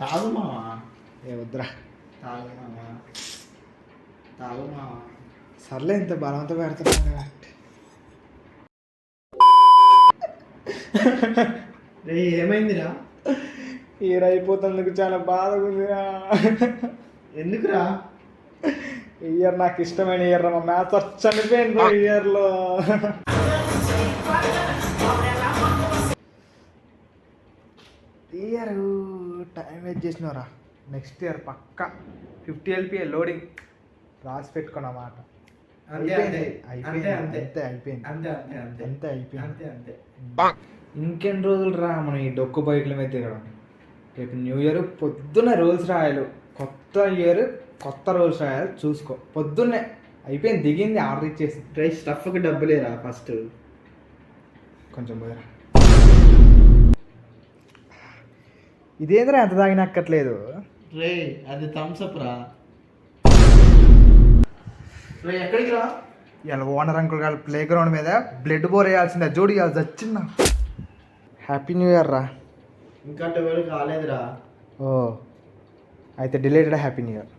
తాగు మావా. ఏ వద్దురా. తాగు మావా. తాగు మావా. సర్లే ఇంత బలవంతం పెడుతున్నా. రే ఏమైందిరా? ఇయర్ అయిపోతుందుకు చాలా బాధగా ఉందిరా. ఎందుకురా? ఇయర్ నాకు ఇష్టమైన ఇయర్ రా. మా మ్యాథ్స్ చనిపోయింది ఇయర్లో. ఇయర్ టైం వేస్ట్ చేసినవరా. నెక్స్ట్ ఇయర్ పక్కా 50 LPA లోడింగ్ రాసి పెట్టుకున్నమాట. ఇంకెన్ని రోజులు రా మనం ఈ డొక్కు బైక్ల మీద తిరగడం. రేపు న్యూ ఇయర్ పొద్దున్న రూల్స్ రాయాలి. కొత్త ఇయర్ కొత్త రూల్స్ రాయాలి. చూసుకో పొద్దున్నే అయిపోయింది. దిగింది ఆర్డర్ ఇచ్చేసి. డ్రై స్టఫ్కి డబ్బులేరా ఫస్ట్. కొంచెం పోయారా. ఇదేంద్రా ఎంత తాగినక్కట్లేదు. రే అది థమ్స్అప్ రా. రే ఎక్కడికి రా? ఇలా ఓనర్ అంకుల్ గారు ప్లే గ్రౌండ్ మీద బ్లడ్ బోర్ వేయాల్సిందే. జోడి వేయాల్సి వచ్చిందా. హ్యాపీ న్యూ ఇయర్ రా. ఇంకా 12 కాలేదురా. ఓ అయితే డిలేటెడ్ హ్యాపీ న్యూ ఇయర్.